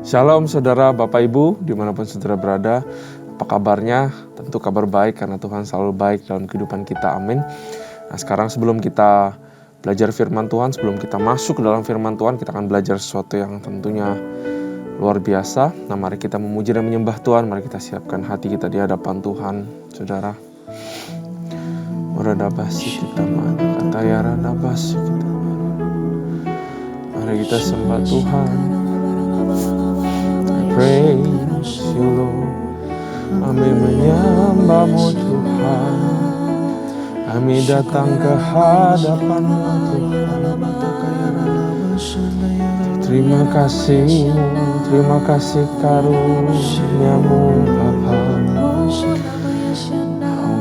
Shalom saudara, Bapak Ibu, dimanapun saudara berada. Apa kabarnya? Tentu kabar baik karena Tuhan selalu baik dalam kehidupan kita, amin. Nah sekarang sebelum kita belajar firman Tuhan, sebelum kita masuk ke dalam firman Tuhan, kita akan belajar sesuatu yang tentunya luar biasa. Nah mari kita memuji dan menyembah Tuhan, mari kita siapkan hati kita di hadapan Tuhan, saudara. Oradabasi kita mana, kata yaradabasi kita mana. Mari kita sembah Tuhan. Praise you Lord. Kami menyembah-Mu Tuhan. Kami datang ke hadapan-Mu Tuhan. Terima kasih-Mu, terima kasih karunia-Mu Bapa.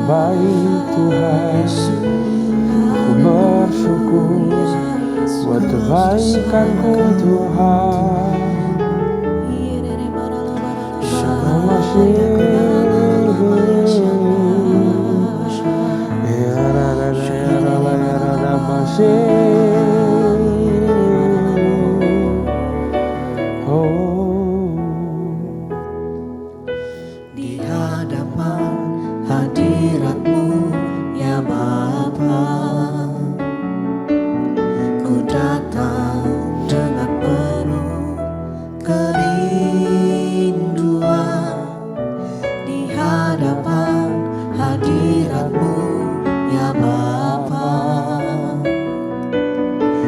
Baik Tuhan, ku bersyukur buat kebaikan-Ku Tuhan. Di hadapan hadirat-Mu ya Bapa, ku datang dengan penuh kerinduan. Di hadapan hadirat-Mu ya Bapa,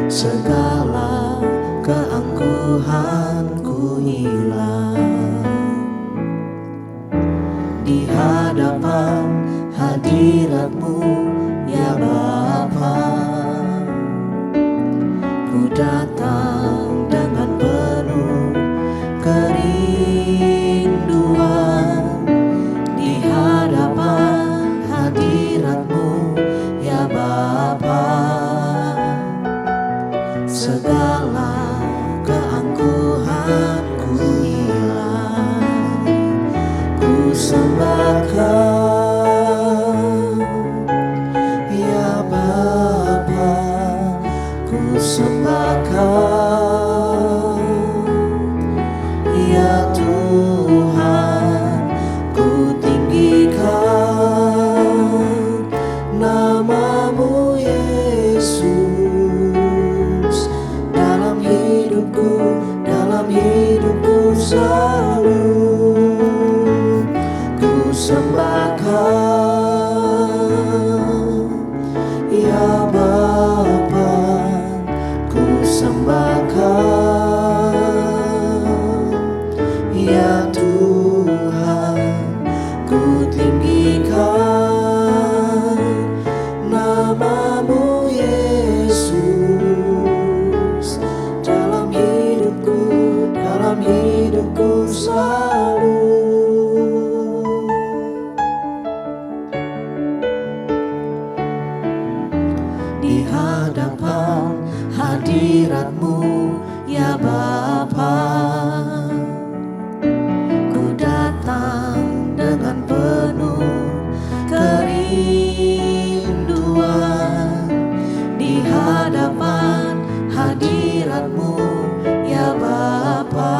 segala keangkuhanku hilang. Di hadapan hadirat-Mu ya Bapa, ku datang dengan penuh kerinduan. Di hadapan hadirat-Mu ya Bapa, segala keangkuhanku hilang. Ku sembahkan ya Bapa, ku sembahkan ya Tuhan, ku tinggikan nama-Mu Yesus dalam hidupku selalu. Ku sembahkan ya Bapa, ku sembahkan ya Tuhan, ku tinggikan nama-Mu Yesus dalam hidupku selalu. Di hadapan hadirat-Mu ya Bapa, ku datang dengan penuh kerinduan. Di hadapan hadirat-Mu ya Bapa,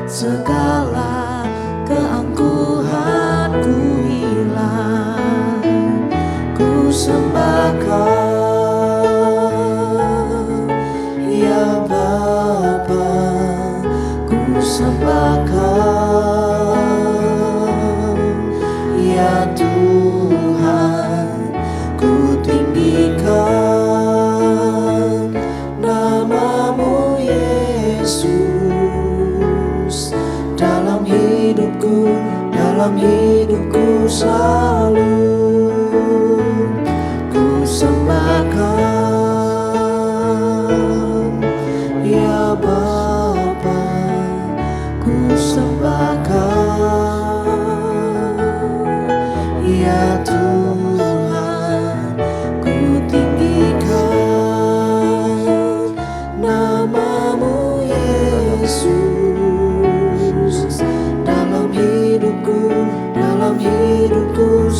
segala keangkuhanku hilang. Ku sembahkan ya Bapa, ku sembahkan ya Tuhan, ku tinggikan nama-Mu Yesus dalam hidupku selalu. Ku sembahkan ya Bapa, ku sembahkan ya Tuhan, ku tinggikan nama-Mu Yesus dalam hidupku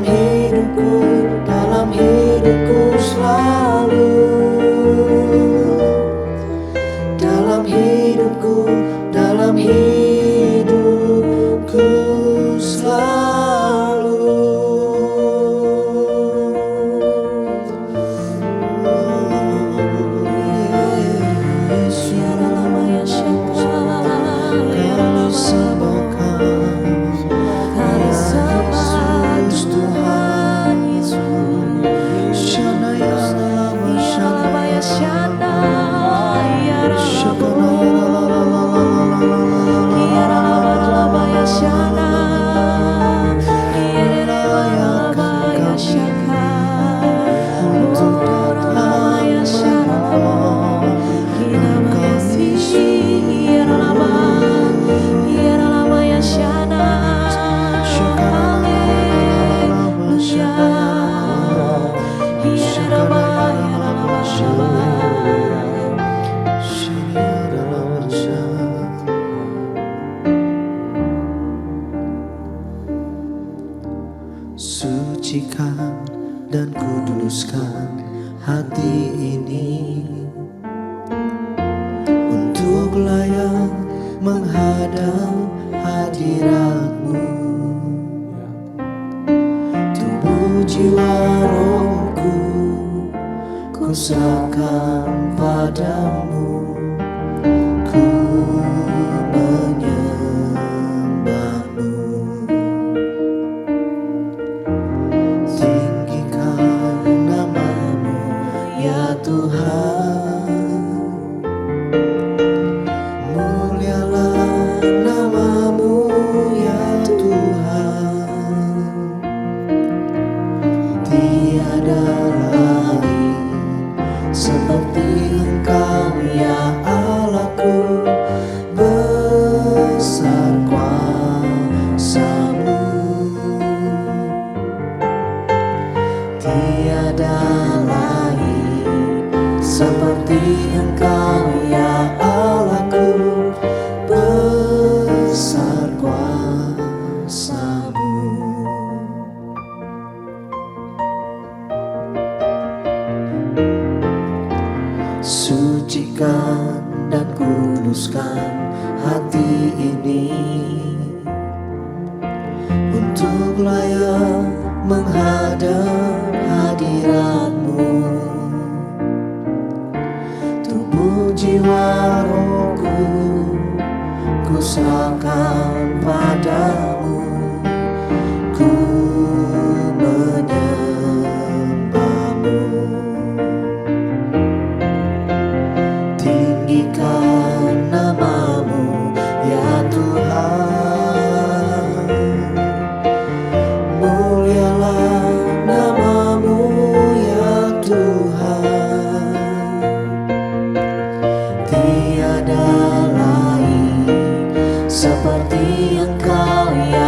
dalam hidupku selalu, dalam hidupku selalu. Sucikan dan kuduskan hati ini untuk layak menghadap hadirat-Mu. Tubuh jiwa rohku ku serahkan padamu. Ku menyembah-Mu. Tinggikan nama-Mu ya Tuhan. Mulialah nama-Mu ya Tuhan. Tiada lain seperti Engkau ya Allahku. Besar kuasa-Mu. Tiada lain seperti Engkau ya Allahku. Besar kuasa-Mu. Sucikan dan kuduskan hati ini untuk layak menghadap hadirat-Mu. Tubuh jiwa rohku ku serahkan padamu. Ku menyembah-Mu. Tinggikan nama-Mu ya Tuhan. Mulialah nama-Mu ya Tuhan. Tiada lain seperti Engkau ya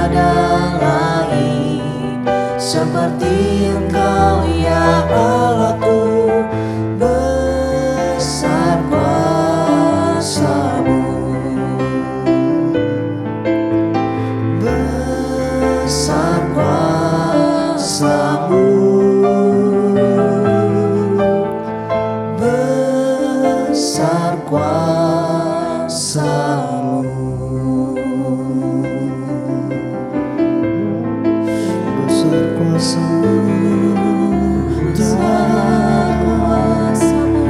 tiada lain seperti Engkau ya Allahku. Besar kuasa-Mu, besar kuasa-Mu, besar kuasa-Mu. Besar kuasa-Mu,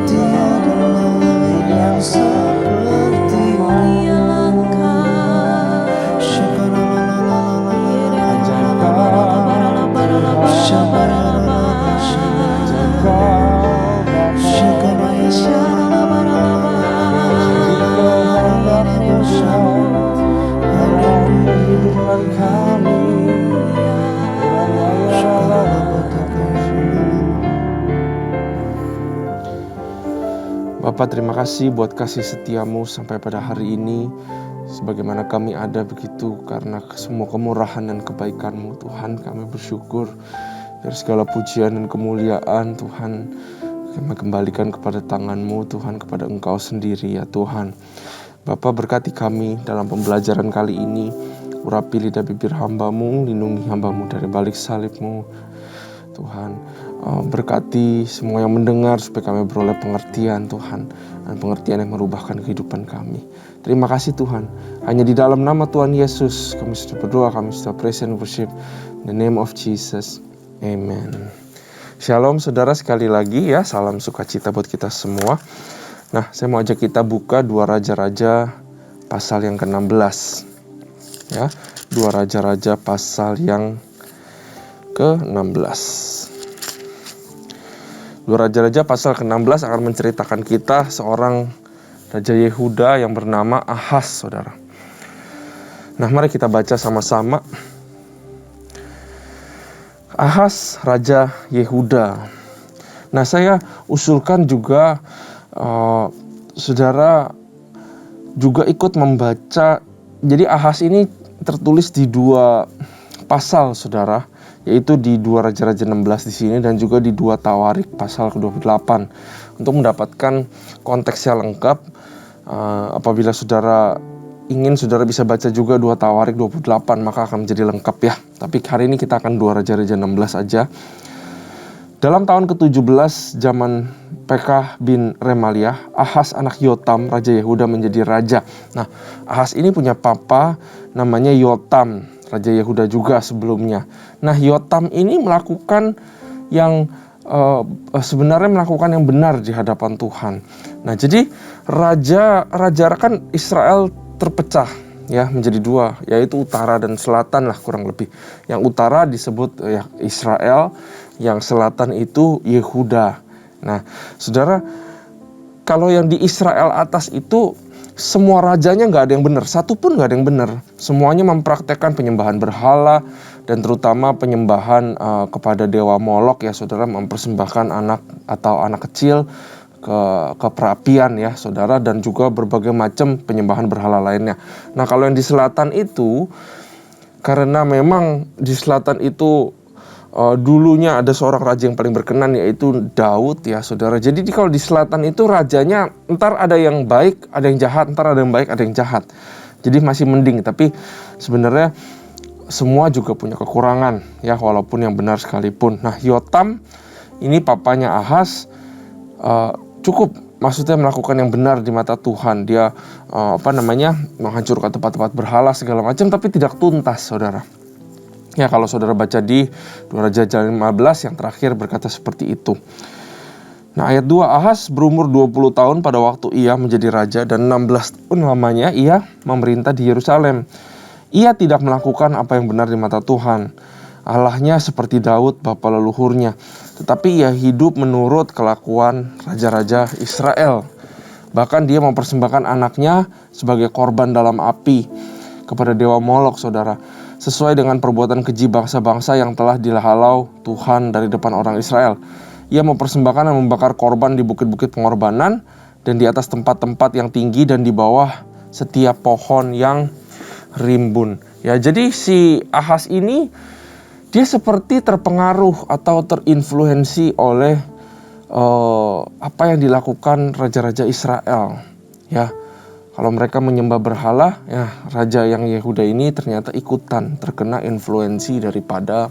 Tuhan, tiada lain yang seperti-Mu. Bapa, terima kasih buat kasih setia-Mu sampai pada hari ini. Sebagaimana kami ada begitu karena semua kemurahan dan kebaikan-Mu Tuhan, kami bersyukur. Dari segala pujian dan kemuliaan Tuhan, kami kembalikan kepada tangan-Mu Tuhan, kepada Engkau sendiri ya Tuhan. Bapa, berkati kami dalam pembelajaran kali ini. Urapi lidah bibir hamba-Mu, lindungi hamba-Mu dari balik salib-Mu Tuhan. Berkati semua yang mendengar supaya kami beroleh pengertian Tuhan, dan pengertian yang merubahkan kehidupan kami. Terima kasih Tuhan. Hanya di dalam nama Tuhan Yesus kami sudah berdoa, kami sudah praise and worship. In the name of Jesus. Amen. Shalom saudara, sekali lagi ya, salam sukacita buat kita semua. Nah, saya mau ajak kita buka 2 Raja-Raja pasal yang ke-16. Ya, 2 Raja-Raja pasal yang ke-16. 2 Raja-Raja pasal ke-16 akan menceritakan kita seorang Raja Yehuda yang bernama Ahaz, saudara. Nah, mari kita baca sama-sama. Ahaz, Raja Yehuda. Nah, saya usulkan juga saudara juga ikut membaca. Jadi Ahaz ini tertulis di 2 pasal, saudara, yaitu di 2 Raja-Raja 16 di sini dan juga di 2 Tawarik pasal ke-28 untuk mendapatkan konteks yang lengkap. Apabila saudara ingin, saudara bisa baca juga 2 Tawarik 28, maka akan menjadi lengkap ya. Tapi hari ini kita akan 2 Raja-Raja 16 aja. Dalam tahun ke-17 zaman Pekah bin Remaliah, Ahaz anak Yotam, Raja Yehuda menjadi raja. Nah, Ahaz ini punya papa namanya Yotam, Raja Yehuda juga sebelumnya. Nah, Yotam ini melakukan yang sebenarnya melakukan yang benar di hadapan Tuhan. Nah, jadi raja kan Israel terpecah ya menjadi 2, yaitu utara dan selatan lah kurang lebih. Yang utara disebut ya Israel, yang selatan itu Yehuda. Nah, saudara, kalau yang di Israel atas itu semua rajanya nggak ada yang benar, satu pun nggak ada yang benar. Semuanya mempraktekkan penyembahan berhala dan terutama penyembahan kepada dewa Molok ya, saudara, mempersembahkan anak atau anak kecil ke perapian ya, saudara, dan juga berbagai macam penyembahan berhala lainnya. Nah, kalau yang di selatan itu, karena memang di selatan itu dulunya ada seorang raja yang paling berkenan, yaitu Daud ya, saudara. Jadi kalau di selatan itu rajanya entar ada yang baik, ada yang jahat, entar ada yang baik, ada yang jahat. Jadi masih mending, tapi sebenarnya semua juga punya kekurangan ya, walaupun yang benar sekalipun. Nah, Yotam ini papanya Ahaz cukup, maksudnya melakukan yang benar di mata Tuhan. Dia menghancurkan tempat-tempat berhala segala macam, tapi tidak tuntas, saudara. Ya, kalau saudara baca di 2 Raja 15 yang terakhir berkata seperti itu. Nah, ayat 2, Ahaz berumur 20 tahun pada waktu ia menjadi raja, dan 16 tahun lamanya ia memerintah di Yerusalem. Ia tidak melakukan apa yang benar di mata Tuhan Allahnya seperti Daud bapa leluhurnya, tetapi ia hidup menurut kelakuan raja-raja Israel. Bahkan dia mempersembahkan anaknya sebagai korban dalam api kepada dewa Molok, saudara, sesuai dengan perbuatan keji bangsa-bangsa yang telah dihalau Tuhan dari depan orang Israel. Ia mempersembahkan dan membakar korban di bukit-bukit pengorbanan dan di atas tempat-tempat yang tinggi dan di bawah setiap pohon yang rimbun. Ya, jadi si Ahaz ini dia seperti terpengaruh atau terinfluensi oleh apa yang dilakukan raja-raja Israel. Ya, kalau mereka menyembah berhala, ya raja yang Yehuda ini ternyata ikutan terkena influensi daripada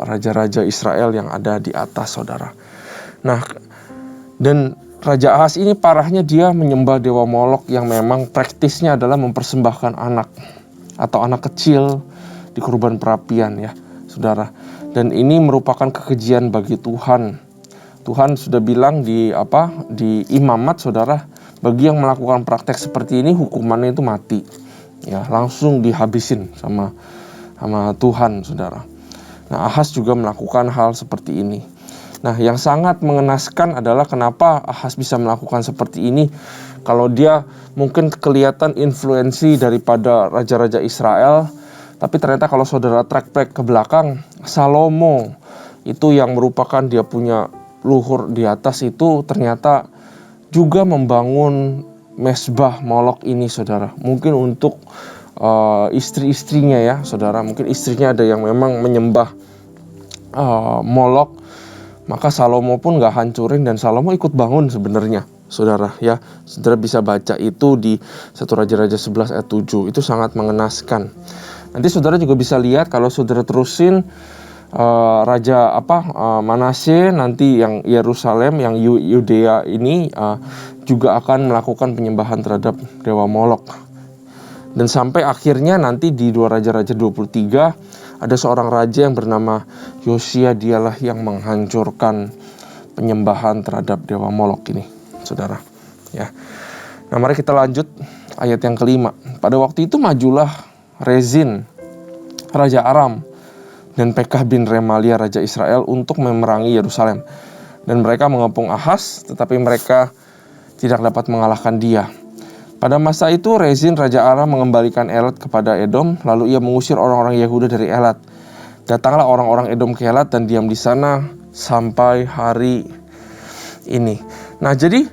raja-raja Israel yang ada di atas, saudara. Nah, dan Raja Ahaz ini parahnya dia menyembah dewa Molok yang memang praktisnya adalah mempersembahkan anak atau anak kecil di kurban perapian, ya saudara. Dan ini merupakan kekejian bagi Tuhan. Tuhan sudah bilang di Imamat, saudara, bagi yang melakukan praktek seperti ini hukumannya itu mati, ya langsung dihabisin sama Tuhan, saudara. Nah, Ahaz juga melakukan hal seperti ini. Nah, yang sangat mengenaskan adalah kenapa Ahaz bisa melakukan seperti ini. Kalau dia mungkin kelihatan influensi daripada raja-raja Israel, tapi ternyata kalau saudara track back ke belakang, Salomo itu yang merupakan dia punya luhur di atas itu ternyata juga membangun mesbah Molok ini, saudara. Mungkin untuk istri-istrinya, ya saudara. Mungkin istrinya ada yang memang menyembah Molok. Maka Salomo pun gak hancurin dan Salomo ikut bangun sebenarnya, saudara, ya. Saudara bisa baca itu di 1 Raja-Raja 11 ayat 7. Itu sangat mengenaskan. Nanti saudara juga bisa lihat kalau saudara terusin Raja Manasye nanti yang Yerusalem, yang Yudea ini juga akan melakukan penyembahan terhadap dewa Molok. Dan sampai akhirnya nanti di 2 Raja-Raja 23 ada seorang raja yang bernama Yosia, dialah yang menghancurkan penyembahan terhadap dewa Molok ini, saudara. Ya. Nah, mari kita lanjut ayat yang kelima. Pada waktu itu majulah Rezin, raja Aram, dan Pekah bin Remalia, raja Israel, untuk memerangi Yerusalem. Dan mereka mengepung Ahaz, tetapi mereka tidak dapat mengalahkan dia. Pada masa itu Rezin raja Aram mengembalikan Elat kepada Edom, lalu ia mengusir orang-orang Yehuda dari Elat. Datanglah orang-orang Edom ke Elat dan diam di sana sampai hari ini. Nah, jadi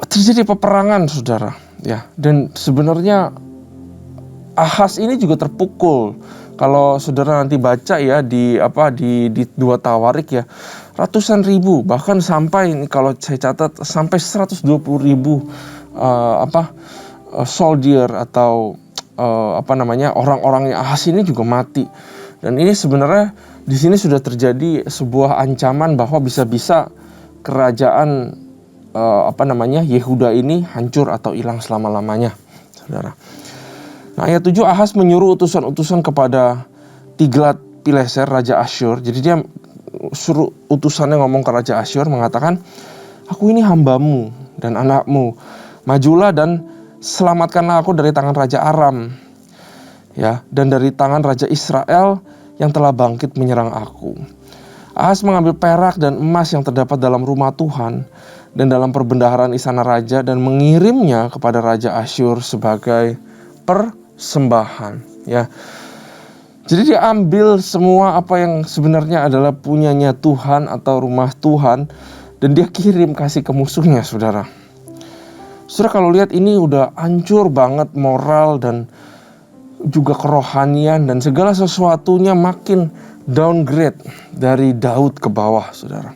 terjadi peperangan, saudara, ya. Dan sebenarnya Ahaz ini juga terpukul. Kalau saudara nanti baca, ya, di 2 Tawarik, ya, ratusan ribu, bahkan sampai kalau saya catat sampai 120.000 soldier atau orang-orangnya Ahaz ini juga mati. Dan ini sebenarnya di sini sudah terjadi sebuah ancaman bahwa bisa-bisa kerajaan Yehuda ini hancur atau hilang selama-lamanya, saudara. Nah, ayat 7, Ahaz menyuruh utusan-utusan kepada Tiglat-Pileser, raja Asyur. Jadi dia suruh utusannya ngomong ke raja Asyur, mengatakan, aku ini hambamu dan anakmu, majulah dan selamatkanlah aku dari tangan raja Aram, ya, dan dari tangan raja Israel yang telah bangkit menyerang aku. Ahaz mengambil perak dan emas yang terdapat dalam rumah Tuhan dan dalam perbendaharaan istana raja dan mengirimnya kepada raja Asyur sebagai persembahan, ya. Jadi dia ambil semua apa yang sebenarnya adalah punyanya Tuhan atau rumah Tuhan dan dia kirim kasih ke musuhnya, saudara. Saudara kalau lihat ini udah hancur banget moral dan juga kerohanian dan segala sesuatunya makin downgrade dari Daud ke bawah, saudara.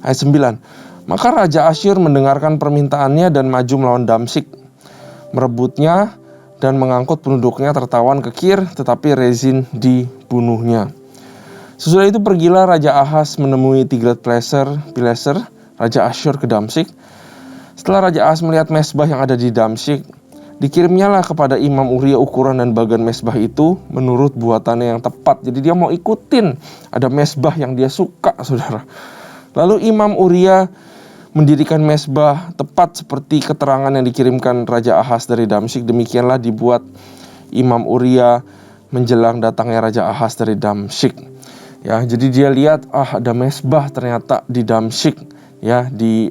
Ayat 9. Maka Raja Asyur mendengarkan permintaannya dan maju melawan Damsyik, merebutnya dan mengangkut penduduknya tertawan ke Kir, tetapi Rezin dibunuhnya. Sesudah itu pergilah Raja Ahaz menemui Tiglat-Pileser, Raja Asyur ke Damsyik. Setelah Raja Ahaz melihat mesbah yang ada di Damsyik, dikirimnyalah kepada Imam Uria ukuran dan bagan mesbah itu menurut buatannya yang tepat. Jadi dia mau ikutin, ada mesbah yang dia suka, saudara. Lalu Imam Uria mendirikan mesbah tepat seperti keterangan yang dikirimkan Raja Ahaz dari Damsyik. Demikianlah dibuat Imam Uria menjelang datangnya Raja Ahaz dari Damsyik. Ya, jadi dia lihat ada mesbah ternyata di Damsyik, ya, di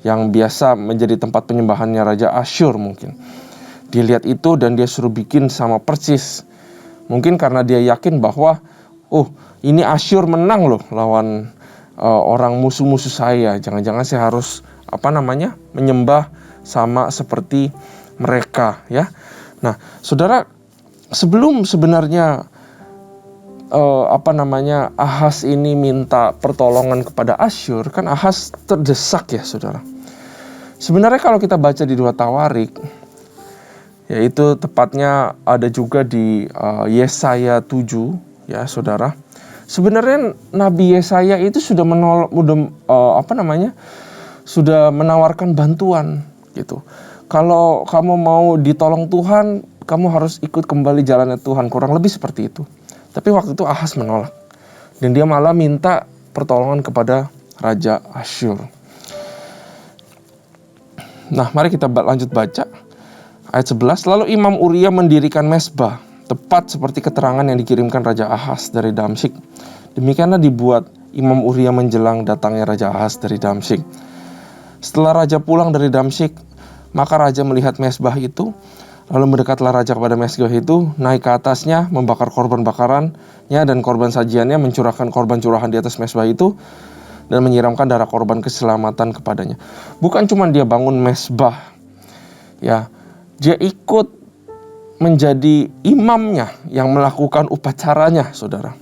yang biasa menjadi tempat penyembahannya Raja Asyur mungkin. Dia lihat itu dan dia suruh bikin sama persis. Mungkin karena dia yakin bahwa ini Asyur menang loh lawan orang musuh-musuh saya. Jangan-jangan saya harus menyembah sama seperti mereka, ya. Nah, saudara, sebelum sebenarnya Ahaz ini minta pertolongan kepada Asyur, kan Ahaz terdesak ya, saudara. Sebenarnya kalau kita baca di 2 Tawarik, yaitu tepatnya ada juga di Yesaya 7, ya, saudara. Sebenarnya Nabi Yesaya itu sudah sudah menawarkan bantuan gitu. Kalau kamu mau ditolong Tuhan, kamu harus ikut kembali jalannya Tuhan, kurang lebih seperti itu. Tapi waktu itu Ahaz menolak, dan dia malah minta pertolongan kepada Raja Asyur. Nah, mari kita lanjut baca ayat 11. Lalu Imam Uria mendirikan mezbah, tepat seperti keterangan yang dikirimkan Raja Ahaz dari Damsyik. Demikianlah dibuat Imam Uria menjelang datangnya Raja Ahaz dari Damsyik. Setelah Raja pulang dari Damsyik, maka Raja melihat mezbah itu. Lalu mendekatlah Raja kepada mezbah itu, naik ke atasnya, membakar korban bakarannya dan korban sajiannya, mencurahkan korban curahan di atas mezbah itu, dan menyiramkan darah korban keselamatan kepadanya. Bukan cuma dia bangun mezbah, ya, dia ikut menjadi imamnya yang melakukan upacaranya, saudara.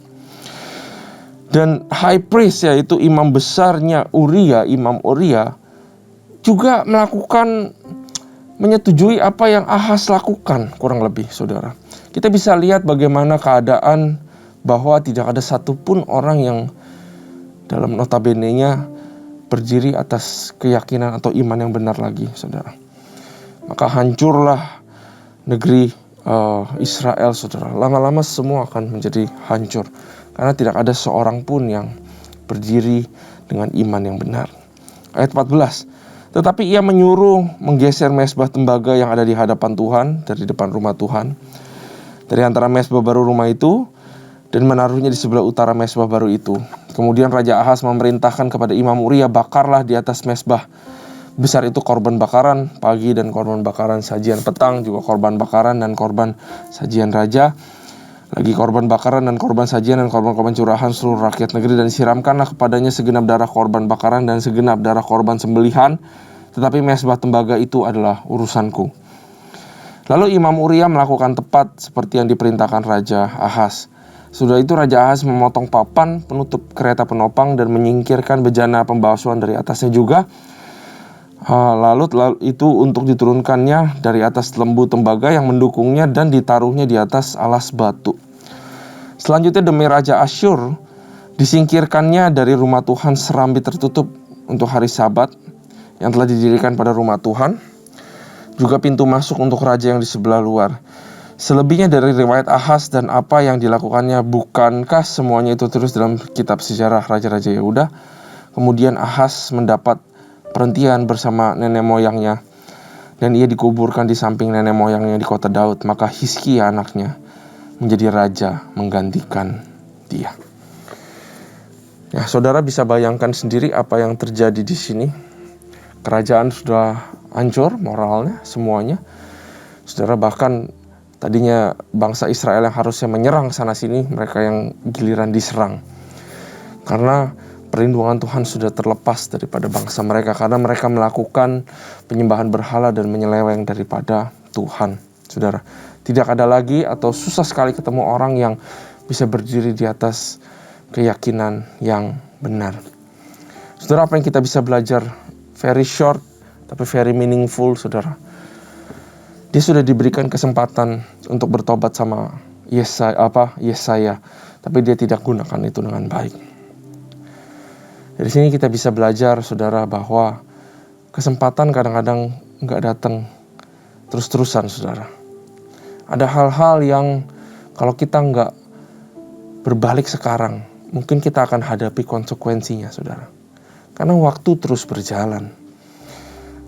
Dan high priest, yaitu imam besarnya Imam Uria, juga menyetujui apa yang Ahaz lakukan, kurang lebih, saudara. Kita bisa lihat bagaimana keadaan bahwa tidak ada satupun orang yang dalam notabene-nya berdiri atas keyakinan atau iman yang benar lagi, saudara. Maka hancurlah negeri Israel, saudara. Lama-lama semua akan menjadi hancur, karena tidak ada seorang pun yang berdiri dengan iman yang benar. Ayat 14. Tetapi ia menyuruh menggeser mezbah tembaga yang ada di hadapan Tuhan, dari depan rumah Tuhan, dari antara mezbah baru rumah itu, dan menaruhnya di sebelah utara mezbah baru itu. Kemudian Raja Ahaz memerintahkan kepada Imam Uria, bakarlah di atas mezbah besar itu korban bakaran pagi dan korban bakaran sajian petang, juga korban bakaran dan korban sajian raja, lagi korban bakaran dan korban sajian dan korban-korban curahan seluruh rakyat negeri, dan siramkanlah kepadanya segenap darah korban bakaran dan segenap darah korban sembelihan, tetapi mezbah tembaga itu adalah urusanku. Lalu Imam Uria melakukan tepat seperti yang diperintahkan Raja Ahaz. Sudah itu Raja Ahaz memotong papan penutup kereta penopang dan menyingkirkan bejana pembasuhan dari atasnya juga. Lalu itu untuk diturunkannya dari atas lembu tembaga yang mendukungnya dan ditaruhnya di atas alas batu. Selanjutnya demi Raja Asyur disingkirkannya dari rumah Tuhan serambi tertutup untuk hari Sabat yang telah didirikan pada rumah Tuhan, juga pintu masuk untuk raja yang di sebelah luar. Selebihnya dari riwayat Ahaz dan apa yang dilakukannya, bukankah semuanya itu terus dalam kitab sejarah Raja-Raja Yehuda? Kemudian Ahaz mendapat perhentian bersama nenek moyangnya, dan ia dikuburkan di samping nenek moyangnya di kota Daud. Maka Hizkia anaknya menjadi raja menggantikan dia. Ya, saudara bisa bayangkan sendiri apa yang terjadi di sini. Kerajaan sudah hancur moralnya, semuanya. Saudara, bahkan tadinya bangsa Israel yang harusnya menyerang sana sini, mereka yang giliran diserang. Karena perlindungan Tuhan sudah terlepas daripada bangsa mereka, karena mereka melakukan penyembahan berhala dan menyeleweng daripada Tuhan. Saudara, tidak ada lagi atau susah sekali ketemu orang yang bisa berdiri di atas keyakinan yang benar. Saudara, apa yang kita bisa belajar? Very short tapi very meaningful, saudara. Dia sudah diberikan kesempatan untuk bertobat sama Yesaya, tapi dia tidak gunakan itu dengan baik. Dari sini kita bisa belajar, saudara, bahwa kesempatan kadang-kadang nggak datang terus-terusan, saudara. Ada hal-hal yang kalau kita nggak berbalik sekarang, mungkin kita akan hadapi konsekuensinya, saudara. Karena waktu terus berjalan.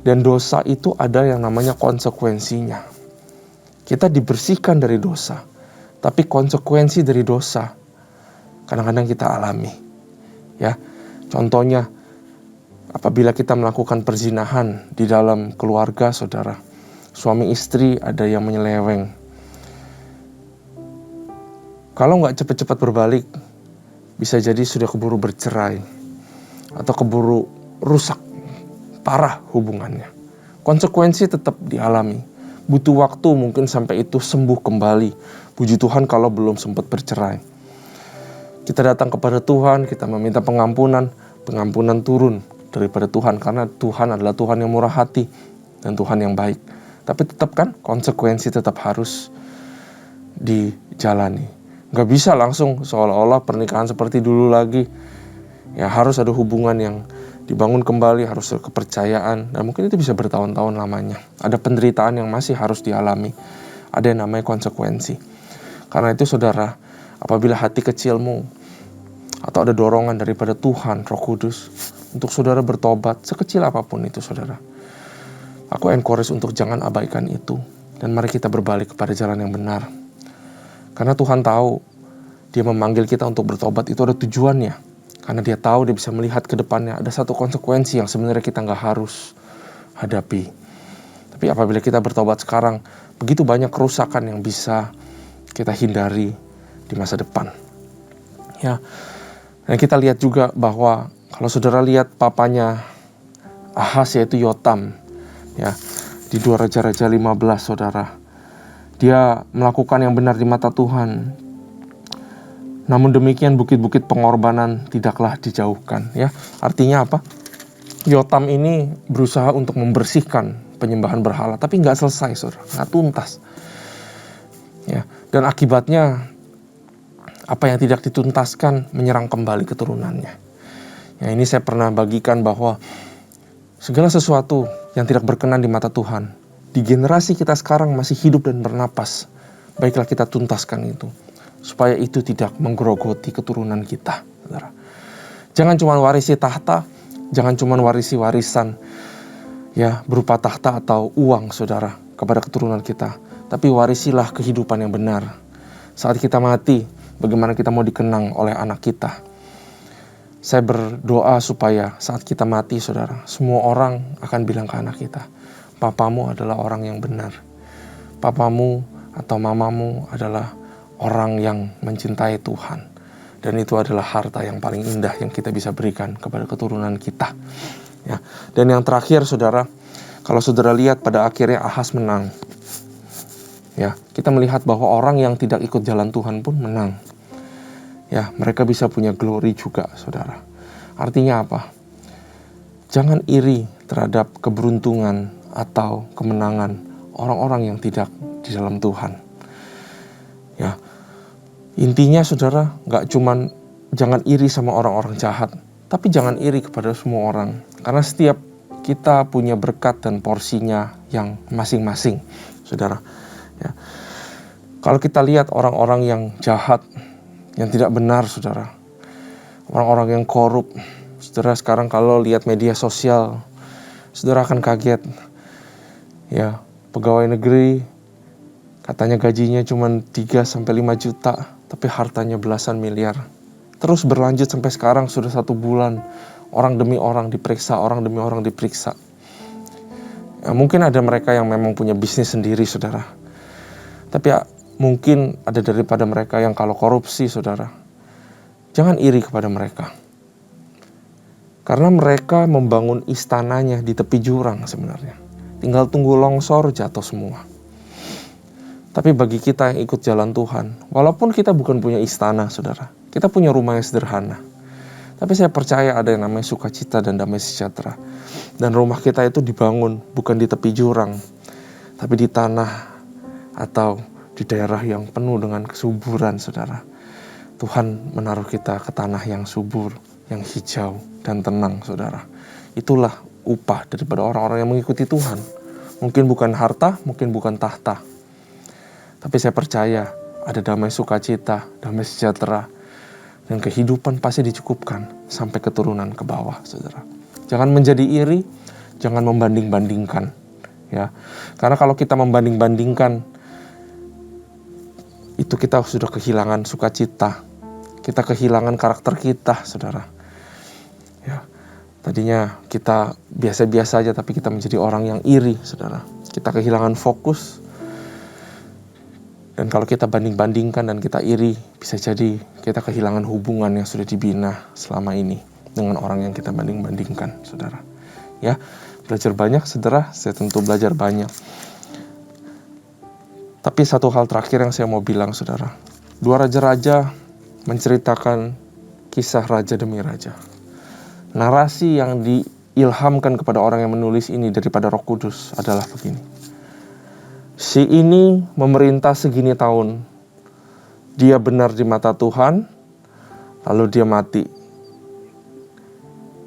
Dan dosa itu ada yang namanya konsekuensinya. Kita dibersihkan dari dosa, tapi konsekuensi dari dosa kadang-kadang kita alami. Ya. Contohnya, apabila kita melakukan perzinahan di dalam keluarga, saudara, suami istri ada yang menyeleweng. Kalau nggak cepat-cepat berbalik, bisa jadi sudah keburu bercerai atau keburu rusak parah hubungannya. Konsekuensi tetap dialami. butuh waktu mungkin sampai itu sembuh kembali. Puji Tuhan kalau belum sempat bercerai. Kita datang kepada Tuhan, kita meminta pengampunan turun daripada Tuhan, karena Tuhan adalah Tuhan yang murah hati dan Tuhan yang baik. Tapi tetap kan konsekuensi tetap harus dijalani. Gak bisa langsung seolah-olah pernikahan seperti dulu lagi. Ya harus ada hubungan yang dibangun kembali, harus ada kepercayaan, dan mungkin itu bisa bertahun-tahun lamanya. Ada penderitaan yang masih harus dialami. Ada yang namanya konsekuensi. Karena itu saudara, apabila hati kecilmu atau ada dorongan daripada Tuhan, Roh Kudus, untuk saudara bertobat, sekecil apapun itu saudara, aku encourage untuk jangan abaikan itu. Dan mari kita berbalik kepada jalan yang benar. Karena Tuhan tahu, Dia memanggil kita untuk bertobat itu ada tujuannya. Karena Dia tahu, Dia bisa melihat ke depannya ada satu konsekuensi yang sebenarnya kita gak harus hadapi. Tapi apabila kita bertobat sekarang, begitu banyak kerusakan yang bisa kita hindari di masa depan. Ya, dan kita lihat juga bahwa kalau saudara lihat papanya Ahaz, yaitu Yotam, ya, di 2 Raja-Raja 15 saudara, dia melakukan yang benar di mata Tuhan. Namun demikian bukit-bukit pengorbanan tidaklah dijauhkan. Ya, artinya apa? Yotam ini berusaha untuk membersihkan penyembahan berhala, tapi nggak selesai, saudara, nggak tuntas. Ya, dan akibatnya apa yang tidak dituntaskan menyerang kembali keturunannya. Ya, ini saya pernah bagikan bahwa segala sesuatu yang tidak berkenan di mata Tuhan, di generasi kita sekarang masih hidup dan bernapas, baiklah kita tuntaskan itu, supaya itu tidak menggerogoti keturunan kita, saudara. Jangan cuma warisi tahta, jangan cuma warisi warisan, ya, berupa tahta atau uang, saudara, kepada keturunan kita. Tapi warisilah kehidupan yang benar. Saat kita mati, bagaimana kita mau dikenang oleh anak kita? Saya berdoa supaya saat kita mati, saudara, semua orang akan bilang ke anak kita, papamu adalah orang yang benar. Papamu atau mamamu adalah orang yang mencintai Tuhan. Dan itu adalah harta yang paling indah yang kita bisa berikan kepada keturunan kita. Ya. Dan yang terakhir, saudara, kalau saudara lihat pada akhirnya Ahaz menang. Ya, kita melihat bahwa orang yang tidak ikut jalan Tuhan pun menang. Ya, mereka bisa punya glory juga, saudara. Artinya apa? Jangan iri terhadap keberuntungan atau kemenangan orang-orang yang tidak di dalam Tuhan. Ya, intinya saudara, gak cuman jangan iri sama orang-orang jahat, tapi jangan iri kepada semua orang. Karena setiap kita punya berkat dan porsinya yang masing-masing, saudara. Ya. Kalau kita lihat orang-orang yang jahat, yang tidak benar, saudara, orang-orang yang korup, saudara, sekarang kalau lihat media sosial, saudara akan kaget. Ya, pegawai negeri katanya gajinya cuma 3-5 juta, tapi hartanya belasan miliar. Terus berlanjut sampai sekarang sudah 1 bulan. Orang demi orang diperiksa, orang demi orang diperiksa. Ya, mungkin ada mereka yang memang punya bisnis sendiri, saudara. Tapi ya, mungkin ada daripada mereka yang kalau korupsi, saudara. Jangan iri kepada mereka. Karena mereka membangun istananya di tepi jurang sebenarnya. Tinggal tunggu longsor, jatuh semua. Tapi bagi kita yang ikut jalan Tuhan, walaupun kita bukan punya istana, saudara, kita punya rumah yang sederhana. Tapi saya percaya ada yang namanya sukacita dan damai sejahtera. Dan rumah kita itu dibangun bukan di tepi jurang, tapi di tanah atau di daerah yang penuh dengan kesuburan, saudara. Tuhan menaruh kita ke tanah yang subur, yang hijau dan tenang, saudara. Itulah upah daripada orang-orang yang mengikuti Tuhan. Mungkin bukan harta, mungkin bukan tahta. Tapi saya percaya ada damai sukacita, damai sejahtera, dan kehidupan pasti dicukupkan sampai keturunan ke bawah, saudara. Jangan menjadi iri, jangan membanding-bandingkan. Ya, karena kalau kita membanding-bandingkan, itu kita sudah kehilangan sukacita, kita kehilangan karakter kita, saudara. Ya, tadinya kita biasa-biasa aja, tapi kita menjadi orang yang iri, saudara. Kita kehilangan fokus. Dan kalau kita banding-bandingkan dan kita iri, bisa jadi kita kehilangan hubungan yang sudah dibina selama ini dengan orang yang kita banding-bandingkan, saudara. Ya, belajar banyak, saudara. Saya tentu belajar banyak. Tapi satu hal terakhir yang saya mau bilang, saudara. 2 raja-raja menceritakan kisah raja demi raja. Narasi yang diilhamkan kepada orang yang menulis ini daripada Roh Kudus adalah begini. Si ini memerintah segini tahun. Dia benar di mata Tuhan, lalu dia mati.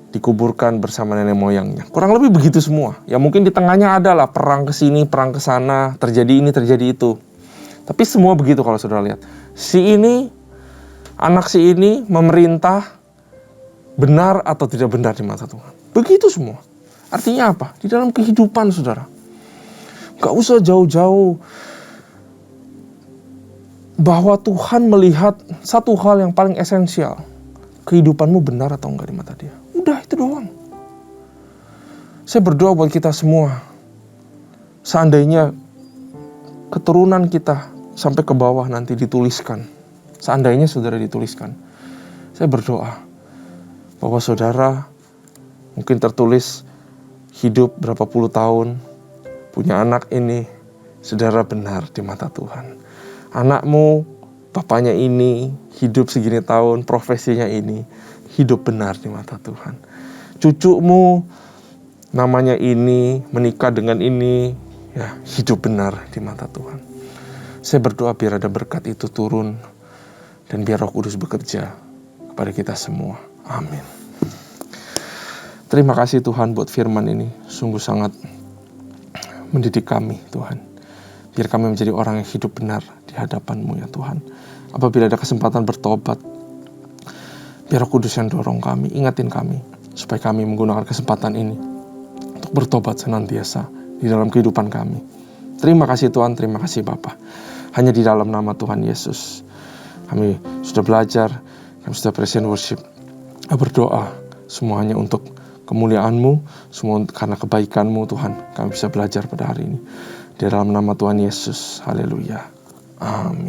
Dikuburkan bersama nenek moyangnya. Kurang lebih begitu semua. Ya mungkin di tengahnya adalah perang ke sini, perang ke sana, terjadi ini, terjadi itu. Tapi semua begitu kalau saudara lihat. Anak si ini memerintah benar atau tidak benar di mata Tuhan. Begitu semua. Artinya apa? Di dalam kehidupan saudara. Gak usah jauh-jauh. Bahwa Tuhan melihat satu hal yang paling esensial. Kehidupanmu benar atau enggak di mata Dia. Udah itu doang. Saya berdoa buat kita semua. Seandainya keturunan kita sampai ke bawah nanti dituliskan. Seandainya saudara dituliskan. Saya berdoa bahwa saudara mungkin tertulis hidup berapa puluh tahun. Punya anak ini, saudara benar di mata Tuhan. Anakmu, bapaknya ini, hidup segini tahun, profesinya ini, hidup benar di mata Tuhan. Cucumu, namanya ini, menikah dengan ini, ya hidup benar di mata Tuhan. Saya berdoa biar ada berkat itu turun, dan biar Roh Kudus bekerja kepada kita semua. Amin. Terima kasih Tuhan buat firman ini, sungguh sangat mendidik kami Tuhan. Biar kami menjadi orang yang hidup benar di hadapan-Mu ya Tuhan. Apabila ada kesempatan bertobat, biar Roh Kudus yang dorong kami, ingatin kami, supaya kami menggunakan kesempatan ini untuk bertobat senantiasa di dalam kehidupan kami. Terima kasih Tuhan, terima kasih Bapa. Hanya di dalam nama Tuhan Yesus kami sudah belajar, kami sudah present worship, berdoa semuanya untuk kemuliaan-Mu, semua karena kebaikan-Mu Tuhan. Kami bisa belajar pada hari ini. Di dalam nama Tuhan Yesus. Haleluya. Amin.